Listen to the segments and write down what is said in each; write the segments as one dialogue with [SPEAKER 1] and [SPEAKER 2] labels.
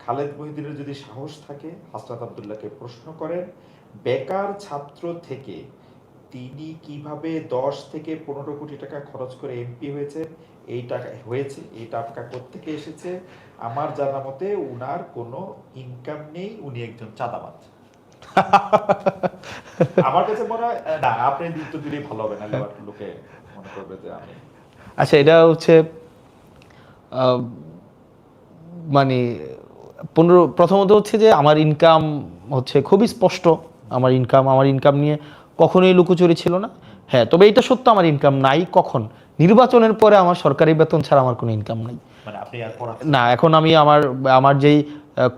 [SPEAKER 1] খালেদ মহিউদ্দিনের যদি সাহস থাকে হাসনাত আব্দুল্লাহকে প্রশ্ন করেন, বেকার ছাত্র থেকে তিনি কিভাবে 10 থেকে 15 কোটি টাকা খরচ করে এমপি হয়েছে, এই টাকা হয়েছে, এই টাকা কোত্থেকে এসেছে? আমার জানা মতে উনার কোনো ইনকাম নেই, উনি একজন চাঁদাবাজ। আমার কাছে মনে হয় না, আপনি উত্তর দিলেই ভালো হবে, না লোকে মনে করবে যে আমি।
[SPEAKER 2] আচ্ছা, এটা হচ্ছে মানে প্রথমত হচ্ছে যে আমার ইনকাম হচ্ছে খুবই স্পষ্ট। আমার ইনকাম নিয়ে কখনোই লুকোচুরি ছিল না। হ্যাঁ, তবে এটা সত্য, আমার ইনকাম নাই। কখন? নির্বাচনের পরে আমার সরকারি বেতন ছাড়া আমার কোনো ইনকাম নাই।
[SPEAKER 1] মানে আপনি আর
[SPEAKER 2] না, এখন আমি আমার যেই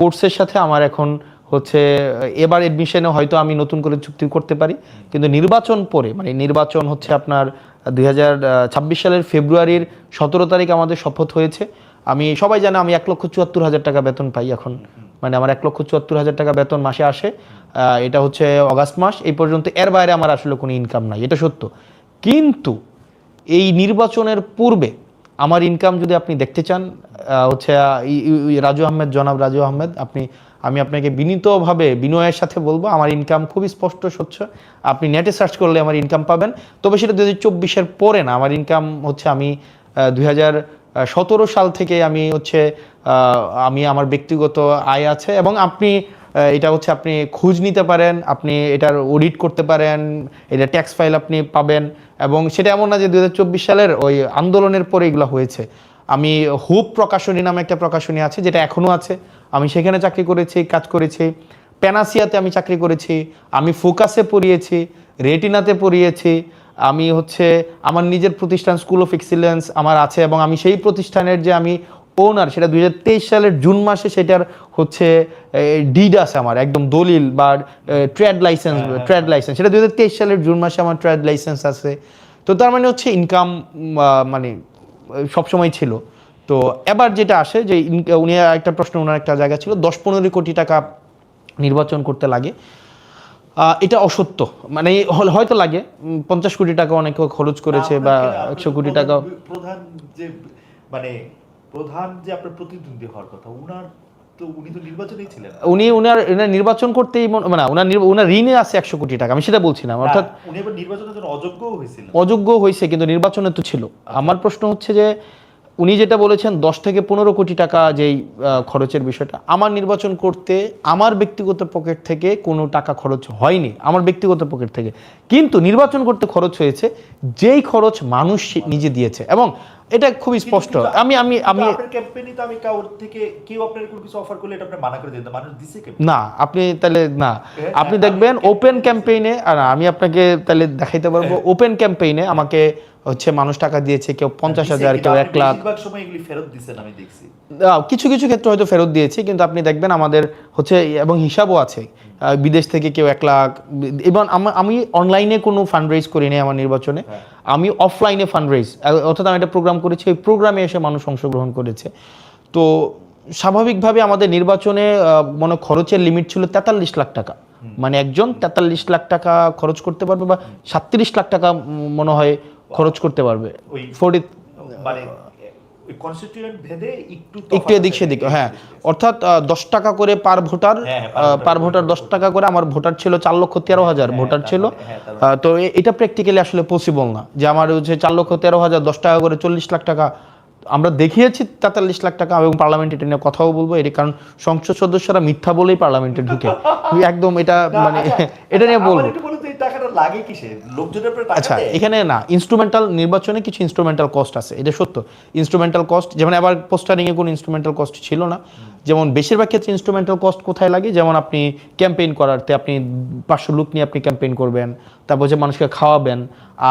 [SPEAKER 2] কোর্সের সাথে আমার এখন হচ্ছে এবার এডমিশনে হয়তো আমি নতুন করে চুক্তি করতে পারি, কিন্তু নির্বাচন পরে, মানে নির্বাচন হচ্ছে আপনার 2026 সালের ফেব্রুয়ারির 17 তারিখ আমাদের শপথ হয়েছে। আমি সবাই জানে আমি 1,74,000 টাকা বেতন পাই এখন। মানে আমার 1,74,000 টাকা বেতন মাসে আসে। এটা হচ্ছে অগাস্ট মাস এই পর্যন্ত। এর বাইরে আমার আসলে কোনো ইনকাম নাই, এটা সত্য। কিন্তু এই নির্বাচনের পূর্বে আমার ইনকাম যদি আপনি দেখতে চান, হচ্ছে জনাব রাজু আহমেদ, আমি আপনাকে বিনীতভাবে বিনয়ের সাথে বলবো, আমার ইনকাম খুবই স্পষ্ট স্বচ্ছ। আপনি নেটে সার্চ করলে আমার ইনকাম পাবেন। তবে সেটা 2024-এর পরে না। আমার ইনকাম হচ্ছে আমি 2017 সাল থেকে আমি হচ্ছে আমি আমার ব্যক্তিগত আয় আছে, এবং আপনি এটা হচ্ছে আপনি খোঁজ নিতে পারেন, আপনি এটার অডিট করতে পারেন, এটা ট্যাক্স ফাইল আপনি পাবেন। এবং সেটা এমন না যে 2024 সালের ওই আন্দোলনের পরে এগুলো হয়েছে। আমি হুপ প্রকাশনী নামে একটা প্রকাশনী আছে, যেটা এখনও আছে। আমি সেখানে চাকরি করেছি, কাজ করেছি। প্যানাসিয়াতে আমি চাকরি করেছি, আমি ফোকাসে পড়িয়েছি, রেটিনাতে পড়িয়েছি। আমি হচ্ছে আমার নিজের প্রতিষ্ঠান স্কুল অফ এক্সিলেন্স আমার আছে, এবং আমি সেই প্রতিষ্ঠানের যে আমি ওনার, সেটা 2023 সালের জুন মাসে সেটার হচ্ছে ডিড আছে আমার, একদম দলিল বা ট্রেড লাইসেন্স সেটা 2023 সালের জুন মাসে আমার ট্রেড লাইসেন্স আছে। তো তার মানে হচ্ছে ইনকাম মানে সবসময় ছিল। তো এবার যেটা আসে যে উনি একটা প্রশ্ন, ওনার একটা জায়গা ছিল 10-15 কোটি টাকা নির্বাচন করতে লাগে। এটা অসত্য। মানে হয়তো লাগে 50 কোটি টাকা অনেকে খরচ করেছে, বা 100 কোটি টাকা।
[SPEAKER 1] প্রধান যে আপনার প্রতিদ্বন্দ্বী হওয়ার কথা, উনি তো নির্বাচনেই ছিলেন।
[SPEAKER 2] উনার নির্বাচন করতেই মানে ওনার ঋণে আছে 100 কোটি টাকা, আমি সেটা বলছি না। অর্থাৎ
[SPEAKER 1] উনি এবার নির্বাচনের জন্য
[SPEAKER 2] অযোগ্য হয়েছে, কিন্তু নির্বাচনে তো ছিল। আমার প্রশ্ন হচ্ছে যে উনি যেটা বলেছেন 10 থেকে 15 কোটি টাকা যেই খরচের বিষয়টা, আমার নির্বাচন করতে আমার ব্যক্তিগত পকেট থেকে কোনো টাকা খরচ হয়নি, আমার ব্যক্তিগত পকেট থেকে। কিন্তু নির্বাচন করতে খরচ হয়েছে যেই খরচ মানুষ নিজে দিয়েছে, এবং এটা খুবই স্পষ্ট। না, আপনি তাহলে না, আপনি দেখবেন ওপেন ক্যাম্পেইনে, আর আমি আপনাকে তাহলে দেখাইতে পারবো, ওপেন ক্যাম্পেইনে আমাকে হচ্ছে মানুষ টাকা দিয়েছে, কেউ 50,000, কেউ 1 লাখ। কিছু কিছু ক্ষেত্রে হয়তো ফেরত দিয়েছি, কিন্তু আপনি দেখবেন আমাদের হচ্ছে, এবং হিসাবও আছে, বিদেশ থেকে কেউ 1 লাখ। এবং আমি অনলাইনে কোনো ফান্ড রেজ করি নাই আমার নির্বাচনে, আমি অফলাইনে ফান্ড রেজ, অর্থাৎ আমি একটা প্রোগ্রাম করেছি, ওই প্রোগ্রামে এসে মানুষ অংশগ্রহণ করেছে। তো স্বাভাবিকভাবে আমাদের নির্বাচনে মনে খরচের লিমিট ছিল 43 লাখ টাকা। মানে একজন 43 লাখ টাকা খরচ করতে পারবে, বা 37 লাখ টাকা মনে হয় খরচ করতে পারবে। একটু এদিক সেদিক, হ্যাঁ। অর্থাৎ 10 টাকা করে পার ভোটার 10 টাকা করে। আমার ভোটার ছিল 4,13,000 ভোটার ছিল। তো এটা প্র্যাকটিক্যালি আসলে পসিবল না যে আমার হচ্ছে 4,13,000 10 টাকা করে 40 লাখ টাকা। আমরা দেখিয়েছি 43 লাখ টাকা, এবং পার্লামেন্টে এটা নিয়ে কথাও বলবো। এটি কারণ সংসদ সদস্যরা মিথ্যা বলেই পার্লামেন্টে ঢুকে, একদম এটা মানে এটা নিয়ে বলবো। আচ্ছা, এখানে না, ইনস্ট্রুমেন্টাল নির্বাচনে কিছু ইনস্ট্রুমেন্টাল কস্ট আছে, এটা সত্য। ইনস্ট্রুমেন্টাল কস্ট, যেমন আবার পোস্টারিংয়ে কোনো ইনস্ট্রুমেন্টাল কস্ট ছিল না। যেমন বেশিরভাগ ক্ষেত্রে ইনস্ট্রুমেন্টাল কস্ট কোথায় লাগে, যেমন আপনি ক্যাম্পেইন করাতে আপনি 500 লোক নিয়ে আপনি ক্যাম্পেইন করবেন, তারপর যে মানুষকে খাওয়াবেন।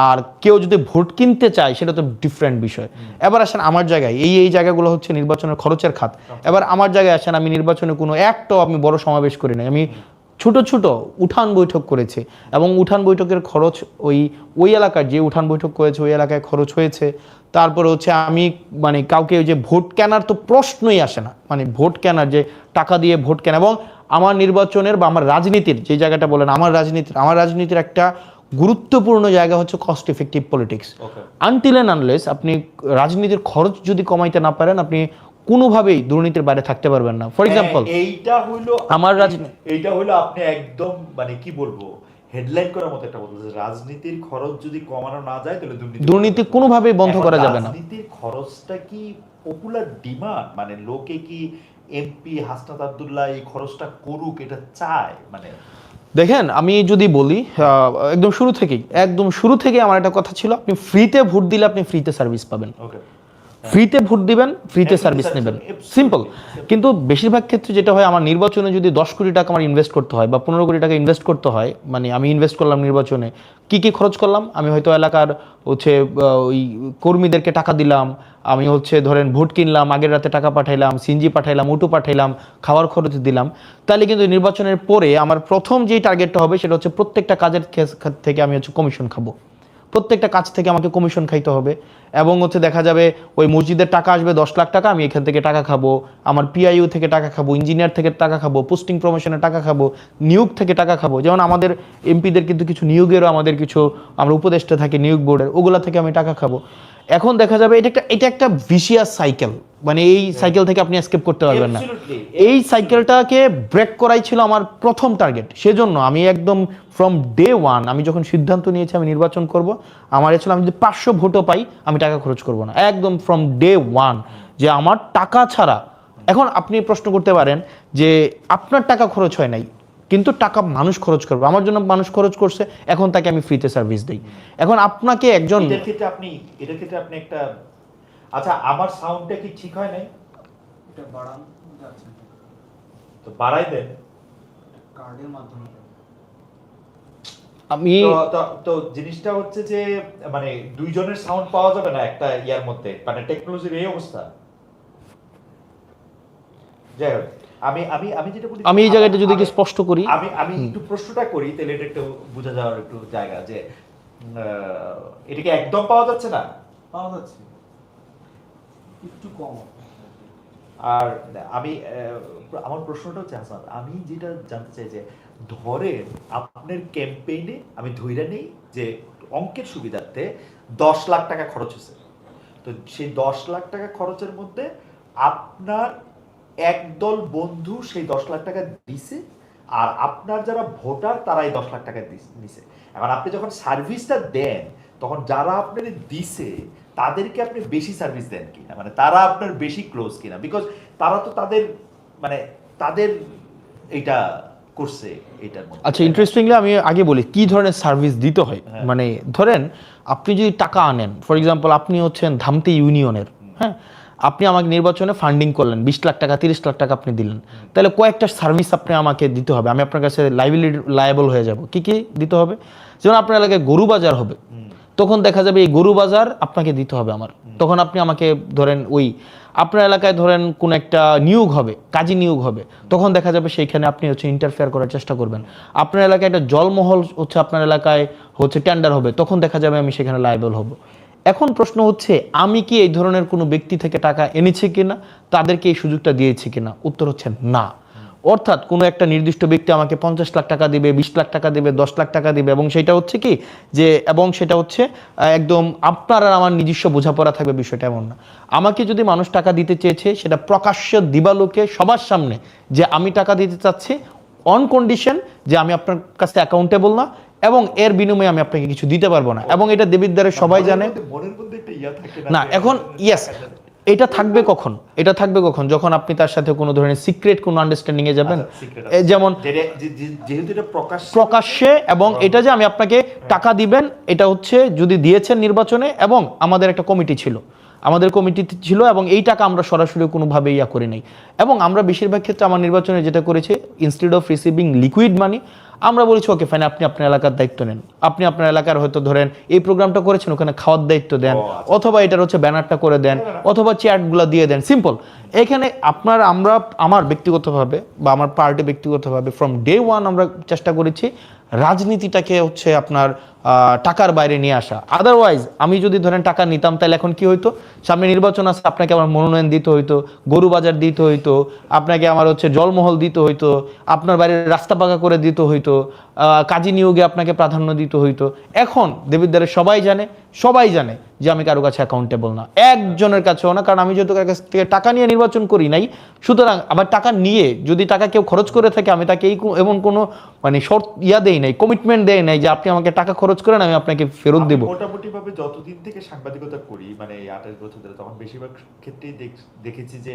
[SPEAKER 2] আর কেউ যদি ভোট কিনতে চায় সেটা তো ডিফারেন্ট বিষয়। এবার আসেন আমার জায়গায়, এই জায়গাগুলো হচ্ছে নির্বাচনের খরচের খাত। এবার আমার জায়গায় আসেন, আমি নির্বাচনে কোনো একটাও আমি বড় সমাবেশ করি নাই, আমি ছোট ছোট উঠান বৈঠক করেছে, এবং উঠান বৈঠকের খরচ ওই এলাকার যে উঠান বৈঠক করেছে ওই এলাকায় খরচ হয়েছে। তারপরে হচ্ছে আমি মানে কাউকে যে ভোট কেনার তো প্রশ্নই আসে না, মানে ভোট কেনার যে টাকা দিয়ে ভোট কেনা। এবং আমার নির্বাচনের বা আমার রাজনীতির যে জায়গাটা বলেন, আমার রাজনীতির একটা গুরুত্বপূর্ণ জায়গা হচ্ছে cost effective politics. Until and unless আপনি রাজনীতির খরচ যদি কমাইতে না পারেন, আপনি কোনোভাবেই দুর্নীতির বাইরে থাকতে পারবেন না। ফর এক্সাম্পল
[SPEAKER 1] এইটা হইলো আপনি একদম মানে কি বলবো হেডলাইন করার মতো একটা বলতে, রাজনীতির খরচ যদি কমানো না যায় তাহলে
[SPEAKER 2] দুর্নীতি কোনোভাবেই বন্ধ করা যাবে না।
[SPEAKER 1] রাজনীতির খরচটা কি পপুলার ডিমান্ড, মানে লোকে কি এমপি হাসনাত আব্দুল্লাহ এই খরচটা করুক এটা চায়? মানে
[SPEAKER 2] দেখেন আমি যদি বলি একদম শুরু থেকেই আমার একটা কথা ছিল, আপনি ফ্রিতে ভোট দিলে আপনি ফ্রিতে সার্ভিস পাবেন, ফ্রিতে ভোট দিবেন, ফ্রিতে সার্ভিস নেবেন, সিম্পল। কিন্তু বেশিরভাগ ক্ষেত্রে যেটা হয়, আমার নির্বাচনে যদি 10 কোটি টাকা আমার ইনভেস্ট করতে হয় বা 15 কোটি টাকা ইনভেস্ট করতে হয়, মানে আমি ইনভেস্ট করলাম নির্বাচনে, কি কি খরচ করলাম, আমি হয়তো এলাকার হচ্ছে ওই কর্মীদেরকে টাকা দিলাম, আমি হচ্ছে ধরেন ভোট কিনলাম, আগের রাতে টাকা পাঠাইলাম, সিনজি পাঠাইলাম, অটো পাঠাইলাম, খাওয়ার খরচ দিলাম, তাহলে কিন্তু নির্বাচনের পরে আমার প্রথম যেই টার্গেটটা হবে সেটা হচ্ছে প্রত্যেকটা কাজের থেকে আমি হচ্ছে কমিশন খাবো, প্রত্যেকটা কাজ থেকে আমাকে কমিশন খাইতে হবে। এবং হচ্ছে দেখা যাবে ওই মসজিদের টাকা আসবে 10 লাখ টাকা, আমি এখান থেকে টাকা খাবো, আমার পিআইইউ থেকে টাকা খাবো, ইঞ্জিনিয়ার থেকে টাকা খাবো, পোস্টিং প্রমোশনের টাকা খাবো, নিয়োগ থেকে টাকা খাবো। যেমন আমাদের এমপিদের কিন্তু কিছু নিয়োগেরও আমাদের কিছু আমরা উপদেষ্টা থাকি নিয়োগ বোর্ডের, ওগুলা থেকে আমি টাকা খাবো। এখন দেখা যাবে এটা একটা ভিশিয়াস সাইকেল, মানে এই সাইকেল থেকে আপনি এসকেপ করতে পারবেন না। এই সাইকেলটাকে ব্রেক করাই ছিল আমার প্রথম টার্গেট। সেজন্য আমি একদম ফ্রম ডে ওয়ান আমি যখন সিদ্ধান্ত নিয়েছি আমি নির্বাচন করব, আমার ছিল আমি যদি 500 ভোটও পাই আমি টাকা খরচ করব না, একদম ফ্রম ডে ওয়ান, যে আমার টাকা ছাড়া। এখন আপনি প্রশ্ন করতে পারেন যে আপনার টাকা খরচ হয় নাই, কিন্তু টাকা মানুষ খরচ করবে, আমার জন্য মানুষ খরচ করছে, এখন তাকে আমি ফ্রিতে সার্ভিস দিই। এখন আপনাকে একজন
[SPEAKER 1] এটার ক্ষেত্রে আপনি একটা, আচ্ছা আমার সাউন্ডটা কি ঠিক হয় নাই?
[SPEAKER 3] এটা বাড়ান যাচ্ছে
[SPEAKER 1] তো বাড়াই দেন
[SPEAKER 3] কার্ডের মাধ্যমে।
[SPEAKER 2] আমি
[SPEAKER 1] তো জিনিসটা হচ্ছে যে মানে দুইজনের সাউন্ড পাওয়া যাবে না একটা ইয়ার মধ্যে, মানে টেকনোলজির এই অবস্থা। যাই হোক, আমি যেটা বলি,
[SPEAKER 2] আমি এই জায়গাটা যদি একটু স্পষ্ট করি,
[SPEAKER 1] আমি একটু প্রশ্নটা করি তাহলে এটা একটু বোঝা যাওয়ার একটু জায়গা, যে এটা কি একদম পাওয়া যাচ্ছে না?
[SPEAKER 3] পাওয়া যাচ্ছে একটু কম।
[SPEAKER 1] আর আমি আমার প্রশ্নটা হচ্ছে হাসান, আমি যেটা জানতে চাই যে ধরেন আপনার ক্যাম্পেইনে আমি ধইরা নেই যে অঙ্কের সুবিধার্থে 10 লাখ টাকা খরচ হয়েছে, তো সেই 10 লাখ টাকা খরচের মধ্যে আপনার একদল বন্ধু সেই 10 লাখ টাকা দিছে, আর আপনার যারা ভোটার তারাই 10 লাখ টাকা দিছে। এখন আপনি যখন সার্ভিসটা দেন তখন যারা আপনার দিছে তাদেরকে আপনি বেশি সার্ভিস দেন কিনা, মানে তারা আপনার বেশি ক্লোজ কিনা, বিকজ তারা তো তাদের এইটা করছে এইটার মধ্যে।
[SPEAKER 2] আচ্ছা, ইন্টারেস্টিংলি আমি আগে বলি কি ধরনের সার্ভিস দিতে হয়। মানে ধরেন আপনি যদি টাকা আনেন, ফর এক্সাম্পল আপনি হচ্ছেন ধামতি ইউনিয়নের, হ্যাঁ, আপনি আমাকে নির্বাচনে ফান্ডিং করলেন, 20 লাখ টাকা 30 লাখ টাকা আপনি দিলেন, তাহলে কয়েকটা সার্ভিস আপনি আমাকে দিতে হবে, আমি আপনার কাছে লায়াবল হয়ে যাব। কি কি দিতে হবে? যেমন আপনার এলাকায় গরু বাজার হবে, তখন দেখা যাবে এই গরু বাজার আপনাকে দিতে হবে আমার, তখন আপনি আমাকে ধরেন ওই আপনার এলাকায় ধরেন কোন একটা নিয়োগ হবে, কাজী নিয়োগ হবে, তখন দেখা যাবে সেইখানে আপনি হচ্ছে ইন্টারফেয়ার করার চেষ্টা করবেন। আপনার এলাকায় একটা জলমহল হচ্ছে আপনার এলাকায় হচ্ছে টেন্ডার হবে, তখন দেখা যাবে আমি সেখানে লায়াবল হব। এখন প্রশ্ন হচ্ছে আমি কি এই ধরনের কোনো ব্যক্তি থেকে টাকা এনেছি কিনা, তাদেরকে এই সুযোগটা দিয়েছি কিনা? উত্তর হচ্ছে না। অর্থাৎ কোনো একটা নির্দিষ্ট ব্যক্তি আমাকে 50 লাখ টাকা দিবে, 20 লাখ টাকা দিবে, 10 লাখ টাকা দিবে, এবং সেটা হচ্ছে কি যে সেটা হচ্ছে একদম আপনার আর আমার নিজস্ব বোঝাপড়া থাকবে, বিষয়টা এমন না। আমাকে যদি মানুষ টাকা দিতে চেয়েছে সেটা প্রকাশ্য দিবালোকে সবার সামনে যে আমি টাকা দিতে চাচ্ছি, অন কন্ডিশন যে আমি আপনার কাছে অ্যাকাউন্টেবল না, এবং এর বিনিময়ে আমি আপনাকে কিছু দিতে পারবো না, এবং এটা দেবিদ্বারে সবাই জানে না। এখন ইয়েস, এটা থাকবে কখন? যখন আপনি তার সাথে কোনো ধরনের সিক্রেট কোনো আন্ডারস্ট্যান্ডিং এ যাবেন, যেমন
[SPEAKER 1] যেহেতু এটা
[SPEAKER 2] প্রকাশ্যে, এবং এটা যে আমি আপনাকে টাকা দিবেন, এটা হচ্ছে যদি দিয়েছেন নির্বাচনে, এবং আমাদের একটা কমিটি ছিল, এবং এই টাকা আমরা সরাসরি কোনোভাবে ইয়া করি নাই। এবং আমরা বেশিরভাগ ক্ষেত্রে আমার নির্বাচনে যেটা করেছি, instead of receiving liquid money, আমরা বলেছি ওকে ফাইন, আপনি আপনার এলাকার দায়িত্ব নেন, আপনি আপনার এলাকার হয়তো ধরেন এই প্রোগ্রামটা করেছেন, ওখানে খাওয়ার দায়িত্ব দেন, অথবা এটার হচ্ছে ব্যানারটা করে দেন, অথবা চ্যাটগুলো দিয়ে দেন, সিম্পল। এখানে আমার ব্যক্তিগতভাবে বা আমার পার্টি ব্যক্তিগতভাবে ফ্রম ডে ওয়ান আমরা চেষ্টা করেছি রাজনীতিটাকে হচ্ছে আপনার টাকার বাইরে নিয়ে আসা। আদারওয়াইজ আমি যদি ধরেন টাকা নিতাম তাহলে এখন কি হইতো, সামনে নির্বাচন আছে, আপনাকে আমার মনোনয়ন দিতে হইতো, গরু বাজার দিতে হইতো, আপনাকে আমার হচ্ছে জলমহল দিতে হইতো, আপনার বাড়ির রাস্তা পাকা করে দিতে হইতো, কাজী নিয়োগে আপনাকে প্রাধান্য দিতে হইতো। এখন দেবিদ্বারে সবাই জানে যে আমি কারো কাছে অ্যাকাউন্টেবল না, একজনের কাছেও না, কারণ আমি যেহেতু কারো কাছ থেকে টাকা নিয়ে নির্বাচন করি নাই। সুতরাং আবার টাকা নিয়ে যদি টাকা কেউ খরচ করে থাকে, আমি তাকে এমন কোনো মানে শর্ত দেই নাই, কমিটমেন্ট দেই নাই যে আপনি আমাকে টাকা খরচ করেন আমি আপনাকে ফেরত দেব।
[SPEAKER 1] মোটামুটি ভাবে যতদিন থেকে সাংবাদিকতা করি, মানে এই 28 বছর ধরে, তখন বেশিরভাগ ক্ষেত্রেই দেখেছি যে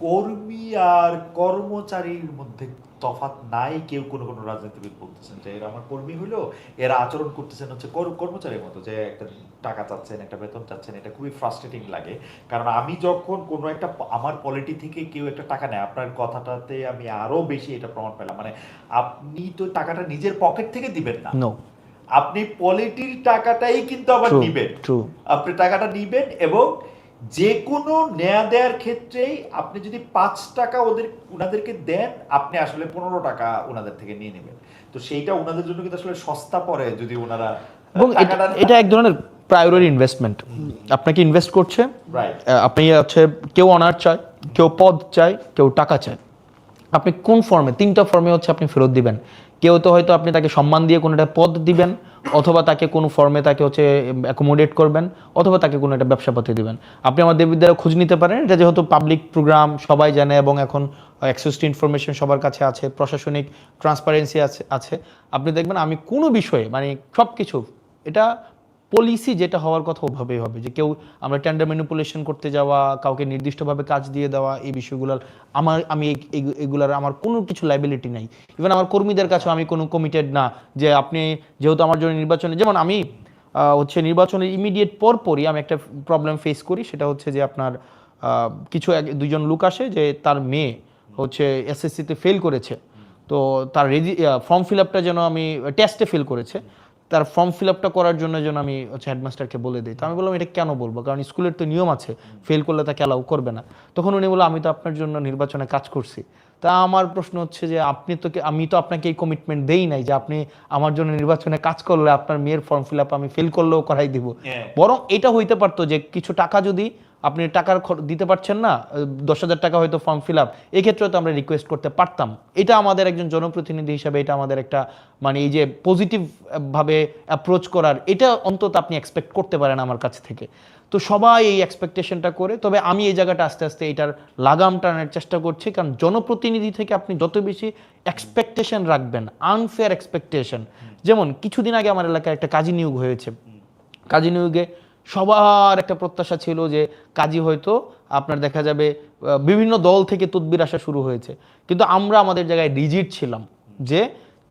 [SPEAKER 1] কর্মী আর কর্মচারীর মধ্যে তফাৎ নাই। কেউ কোনো কোনো রাজনীতিবিদ বলতেছেন যে এরা আমার কর্মী হলো, এরা আচরণ করতেছেন হচ্ছে কর্মচারীর মতো, যে একটা টাকা চাচ্ছেন, একটা বেতন চাচ্ছেন। এটা খুবই ফ্রাস্ট্রেটিং লাগে, কারণ আমি যখন কোনো একটা আমার পলিটি থেকে কেউ একটা টাকা নেয়, আপনার কথাটাতে আমি আরো বেশি এটা প্রমাণ পেলাম, মানে আপনি তো টাকাটা নিজের পকেট থেকে দিবেন না,
[SPEAKER 2] নো,
[SPEAKER 1] আপনি পলিটির টাকাটাই কিন্তু আবার নিবেন। আপনি টাকাটা নিবেন এবং যে কোনো নেয়া দেওয়ার ক্ষেত্রেই আপনি যদি 5 টাকা উনাদেরকে দেন, আপনি আসলে 15 টাকা উনাদের থেকে নিয়ে নেবেন। তো সেইটা উনাদের জন্য কিন্তু আসলে সস্তা পড়ে যদি উনারা
[SPEAKER 2] এবং এটা এক ধরনের প্রায়োরিটি ইনভেস্টমেন্ট। আপনাকে ইনভেস্ট করছে, আপনি হচ্ছে কেউ অনার চায়, কেউ পদ চায়, কেউ টাকা চায়। আপনি কোন ফর্মে, 3টা ফর্মে হচ্ছে আপনি ফেরত দিবেন। কেউ তো হয়তো আপনি তাকে সম্মান দিয়ে কোনো একটা পদ দিবেন, অথবা তাকে কোনো ফর্মে তাকে হচ্ছে অ্যাকোমোডেট করবেন, অথবা তাকে কোনো একটা ব্যবসাপাতি দিবেন। আপনি আমার দেববিদ্যালয়ে খোঁজ নিতে পারেন, এটা যেহেতু পাবলিক প্রোগ্রাম, সবাই জানে, এবং এখন অ্যাক্সেস টু ইনফরমেশন সবার কাছে আছে, প্রশাসনিক ট্রান্সপারেন্সি আছে। আপনি দেখবেন আমি কোনো বিষয়ে মানে সব কিছু, এটা পলিসি যেটা হওয়ার কথা ওভাবেই হবে, যে কেউ আমরা টেন্ডার ম্যানিপুলেশন করতে যাওয়া, কাউকে নির্দিষ্টভাবে কাজ দিয়ে দেওয়া, এই বিষয়গুলোর আমি এগুলার আমার কোনো কিছু লাইবিলিটি নাই। ইভেন আমার কর্মীদের কাছেও আমি কোনো কমিটেড না যে আপনি যেহেতু আমার জন্য নির্বাচনে, যেমন আমি হচ্ছে নির্বাচনের ইমিডিয়েট পরপরই আমি একটা প্রবলেম ফেস করি, সেটা হচ্ছে যে আপনার কিছু দুইজন লোক আসে যে তার মেয়ে হচ্ছে এসএসসিতে ফেল করেছে, তো তার ফর্ম ফিল আপটা যেন আমি টেস্টে ফেল করেছে, তার ফর্ম ফিল আপটা করার জন্য যেন আমি হচ্ছে হেডমাস্টারকে বলে দিই। তো আমি বললাম এটা কেন বলবো, কারণ স্কুলের তো নিয়ম আছে, ফেল করলে তাকে অ্যালাউ করবে না। তখন উনি বললো আমি তো আপনার জন্য নির্বাচনে কাজ করছি। তা আমার প্রশ্ন হচ্ছে যে আমি তো আপনাকে এই কমিটমেন্ট দেই নাই যে আপনি আমার জন্য নির্বাচনে কাজ করলে আপনার মেয়ের ফর্ম ফিল আপ আমি ফেল করলেও করাই দিব। বরং এটা হইতে পারতো যে কিছু টাকা যদি আপনি টাকার দিতে পারছেন না, 10,000 টাকা হয়তো ফর্ম ফিল আপ, এক্ষেত্রে তো আমরা রিকোয়েস্ট করতে পারতাম। এটা আমাদের একজন জনপ্রতিনিধি হিসাবে এটা আমাদের একটা মানে এই যে পজিটিভ ভাবে অ্যাপ্রোচ করার, এটা অন্তত আপনি এক্সপেক্ট করতে পারেন আমার কাছ থেকে। তো সবাই এই এক্সপেকটেশনটা করে, তবে আমি এই জায়গাটা আস্তে আস্তে এটার লাগাম টানার চেষ্টা করছি, কারণ জনপ্রতিনিধি থেকে আপনি যত বেশি এক্সপেকটেশন রাখবেন, আনফেয়ার এক্সপেকটেশন, যেমন কিছুদিন আগে আমার এলাকায় একটা কাজী নিয়োগ হয়েছে, কাজী নিয়োগে সবার একটা প্রত্যাশা ছিল যে কাজী হয়তো আপনার দেখা যাবে বিভিন্ন দল থেকে তদবির আসা শুরু হয়েছে, কিন্তু আমরা আমাদের জায়গায় রিজিড ছিলাম যে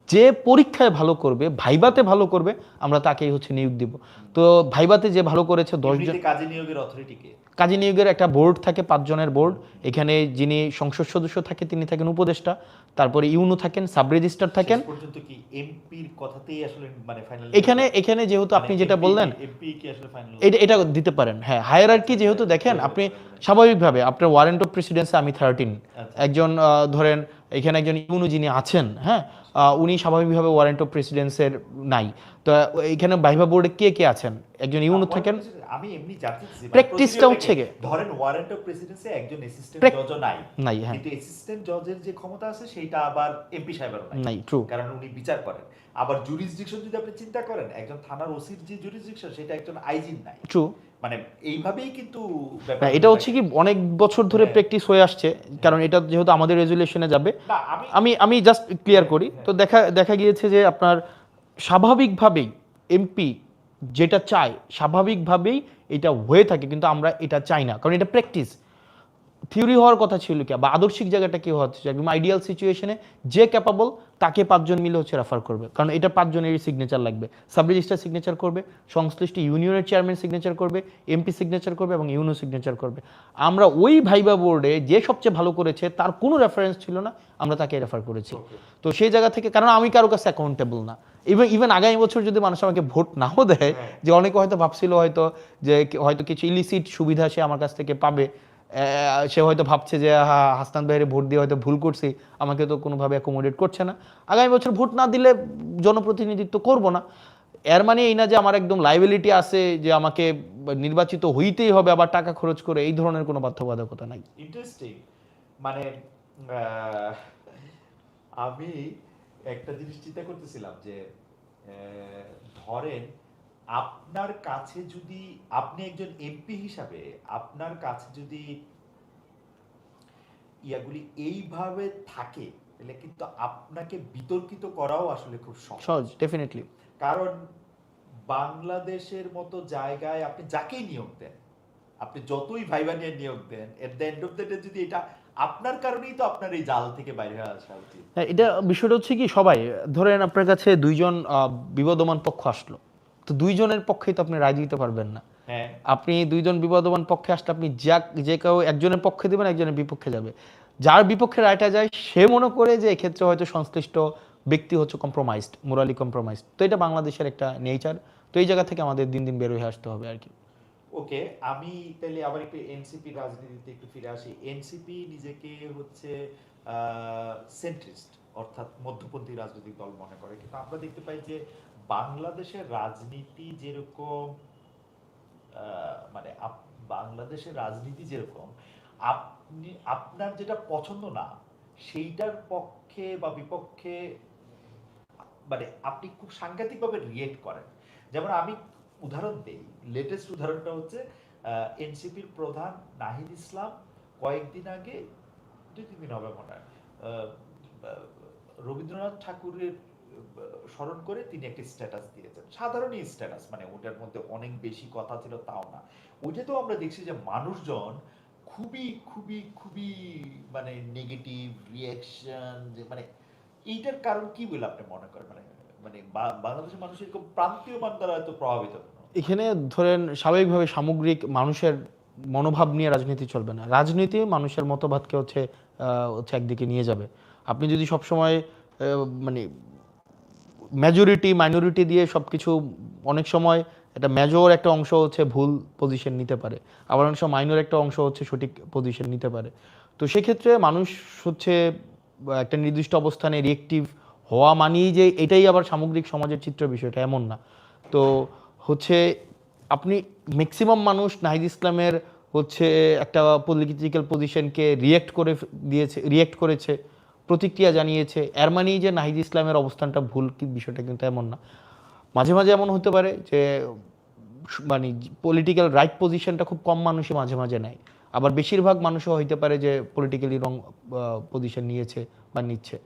[SPEAKER 2] যে পরীক্ষায় ভালো করবে, ভাইবাতে ভালো করবে, আমরা তাকেই হচ্ছে নিয়োগ দিব। তো ভাইবাতে যে ভালো করেছে 10 জন।
[SPEAKER 1] কাজী নিয়োগের অথরিটিকে,
[SPEAKER 2] কাজী নিয়োগের একটা বোর্ড থাকে, 5 জনের বোর্ড। এখানে যিনি সংসদ সদস্য থাকে তিনি থাকেন উপদেষ্টা, তারপরে ইউনো থাকেন, সাব রেজিস্ট্রার থাকেন।
[SPEAKER 1] পর্যন্ত কি এমপির কথাতেই আসলে মানে ফাইনাল,
[SPEAKER 2] এখানে যেহেতু আপনি যেটা বললেন
[SPEAKER 1] এমপি কি আসলে ফাইনাল
[SPEAKER 2] এটা দিতে পারেন। হ্যাঁ, হায়ারার্কি যেহেতু দেখেন আপনি স্বাভাবিকভাবে আপনার ওয়ারেন্ট অফ প্রেসিডেন্সি আমি 13, একজন ধরেন এখানে একজন ইউনো যিনি আছেন, হ্যাঁ, উনি স্বাভাবিকভাবে ওয়ারেন্ট অফ প্রেসিডেন্সের নাই। তো এখানে ভাইভা বোর্ডে কে আছেন, একজন ইউনো থাকেন।
[SPEAKER 1] আমি এমনি জানতেছি
[SPEAKER 2] প্র্যাকটিসটা হচ্ছে কি,
[SPEAKER 1] ধরেন ওয়ারেন্ট অফ প্রেসিডেন্সি একজন অ্যাসিস্ট্যান্ট জজও নাই,
[SPEAKER 2] হ্যাঁ,
[SPEAKER 1] কিন্তু অ্যাসিস্ট্যান্ট জজের যে ক্ষমতা আছে সেটা আবার এমপি সাহেবেরও
[SPEAKER 2] নাই, ট্রু,
[SPEAKER 1] কারণ উনি বিচার করেন। আবার জুরিসডিকশন যদি আপনি চিন্তা করেন, একজন থানার ওসির যে জুরিসডিকশন সেটা একজন আইজির নাই,
[SPEAKER 2] ট্রু।
[SPEAKER 1] মানে এইভাবেই কিন্তু
[SPEAKER 2] এটা হচ্ছে কি অনেক বছর ধরে প্র্যাকটিস হয়ে আসছে, কারণ এটা যেহেতু আমাদের রেজুলেশনে যাবে। আমি জাস্ট ক্লিয়ার করি। তো দেখা গিয়েছে যে আপনার স্বাভাবিকভাবেই এমপি যেটা চায় স্বাভাবিকভাবেই এটা হয়ে থাকে, কিন্তু আমরা এটা চাই না, কারণ এটা প্র্যাকটিস। থিওরি হওয়ার কথা ছিল কি, বা আদর্শিক জায়গাটা কি হচ্ছে, একদম আইডিয়াল সিচুয়েশনে যে ক্যাপাবল তাকে 5 জন মিলে হচ্ছে রেফার করবে, কারণ এটা 5 জনেরই সিগনেচার লাগবে। সাব রেজিস্ট্রার সিগনেচার করবে, সংশ্লিষ্ট ইউনিয়নের চেয়ারম্যান সিগনেচার করবে, এমপি সিগনেচার করবে এবং ইউনো সিগনেচার করবে। আমরা ওই ভাইবা বোর্ডে যে সবচেয়ে ভালো করেছে তার কোনো রেফারেন্স ছিল না, আমরা তাকে রেফার করেছি। তো সেই জায়গা থেকে, কারণ আমি কারো কাছে অ্যাকাউন্টেবল না, ইভেন আগামী বছর যদি মানুষ আমাকে ভোট নাও দেয়, যে অনেকে হয়তো ভাবছিল হয়তো কিছু ইলিসিট সুবিধা সে আমার কাছ থেকে পাবে, সে হয়তো ভাবছে যে হাসনাত ভাইয়ের ভোট দিয়ে হয়তো ভুল করছি, আমাকে তো কোনোভাবে অ্যাকোমোডেট করছে না, আগামী বছর ভোট না দিলে জনপ্রতিনিধিত্ব করব না। এর মানে এই না যে আমার একদম লাইবিলিটি আছে যে আমাকে নির্বাচিত হইতেই হবে আবার টাকা খরচ করে, এই ধরনের কোনো বাধ্যবাধকতা নাই।
[SPEAKER 1] ইন্টারেস্টিং। মানে আহ, আমি একটা জিনিস চিন্তা করতেছিলাম যে ধরেন আপনার কাছে যদি, আপনি একজন এমপি হিসাবে আপনার কাছে যদি ইয়াগুলি এইভাবে থাকে, তাহলে কিন্তু আপনাকে বিতর্কিত করাও আসলে খুব সহজ।
[SPEAKER 2] সহজ, ডেফিনেটলি।
[SPEAKER 1] কারণ বাংলাদেশের মতো জায়গায় আপনি যাকেই নিয়োগ দেন, আপনি যতই ভাইবা নিয়ে নিয়োগ দেন, at the end of the day যদি এটা আপনার কারণেই তো আপনার এই জাল থেকে বাইরে হয়ে আসা উচিত।
[SPEAKER 2] হ্যাঁ, এটা বিষয়টা হচ্ছে কি, সবাই ধরেন আপনার কাছে দুইজন বিবাদমান পক্ষ আসলো, তো দুইজনের পক্ষেই তো আপনি রায় দিতে পারবেন না।
[SPEAKER 1] হ্যাঁ,
[SPEAKER 2] আপনি দুইজন বিবাদমান পক্ষে আসলে আপনি যে কেউ একজনের পক্ষে দেবেন, একজনের বিপক্ষে যাবে। যার বিপক্ষে রায়টা যায় সে মনে করে যে এক্ষেত্রে হয়তো সংশ্লিষ্ট ব্যক্তি হচ্ছে কম্প্রোমাইজড, মোরালি কম্প্রোমাইজড। তো এটা বাংলাদেশের একটা নেচার। তো এই জায়গা থেকে আমাদের দিন দিন বের হয়ে আসতে হবে আর কি।
[SPEAKER 1] ওকে। আমি তাহলে আবার একটু এনসিপি রাজনীতিতে একটু ফিরে আসি। এনসিপি নিজেকে হচ্ছে সেন্ট্রিস্ট, অর্থাৎ মধ্যপন্থী রাজনৈতিক দল মনে করে, কিন্তু আমরা দেখতে পাই যে বাংলাদেশের রাজনীতি যেরকম মানে বাংলাদেশের রাজনীতি যেরকম, আপনি আপনার যেটা পছন্দ না সেইটার পক্ষে বা বিপক্ষে মানে আপনি খুব সাংঘাতিকভাবে রিয়েক্ট করেন। যেমন আমি উদাহরণ দেই, লেটেস্ট উদাহরণটা হচ্ছে এনসিপির প্রধান নাহিদ ইসলাম কয়েকদিন আগে, 2-3 দিন হবে মনে হয়, রবীন্দ্রনাথ ঠাকুরের স্মরণ করে তিনি একটি স্ট্যাটাস দিয়েছেন। সাধারণই স্ট্যাটাস, মানে ওটার মধ্যে অনেক বেশি কথা ছিল তাও না। ওইটাতেও আমরা দেখছি যে মানুষজন খুবই খুবই খুবই মানে নেগেটিভ রিয়াকশন, যে মানে এইটার কারণ কি বলে আপনি মনে করেন? মানে মানে বাংলাদেশের মানুষ এরকম প্রান্তীয় মান দ্বারা এত প্রভাবিত কেন?
[SPEAKER 2] এখানে ধরেন স্বাভাবিকভাবে সামগ্রিক মানুষের মনোভাব নিয়ে রাজনীতি চলবে না। রাজনীতি মানুষের মতবাদকে হচ্ছে একদিকে নিয়ে যাবে। আপনি যদি সবসময় মানে মেজরিটি মাইনরিটি দিয়ে সব কিছু, অনেক সময় একটা মেজর একটা অংশ হচ্ছে ভুল পজিশন নিতে পারে, আবার অনেক সময় মাইনর একটা অংশ হচ্ছে সঠিক পজিশন নিতে পারে। তো সেক্ষেত্রে মানুষ হচ্ছে একটা নির্দিষ্ট অবস্থানে রিয়েক্টিভ হওয়া মানেই যে এটাই আবার সামগ্রিক সমাজের চিত্র, বিষয়টা এমন না। তো হচ্ছে আপনি ম্যাক্সিমাম মানুষ নাহিদ ইসলামের হচ্ছে একটা পলিটিক্যাল পজিশনকে রিয়েক্ট করেছে, প্রতিক্রিয়া জানিয়েছে। এর মানেই যে নাহিদ ইসলামের অবস্থানটা ভুল, কি বিষয়টা কিন্তু এমন না। মাঝে মাঝে এমন হতে পারে যে মানে পলিটিক্যাল রাইট পজিশনটা খুব কম মানুষই মাঝে মাঝে নেয়, আবার বেশিরভাগ মানুষও হইতে পারে যে পলিটিক্যালি রং পজিশন নিয়েছে বা নিচ্ছে।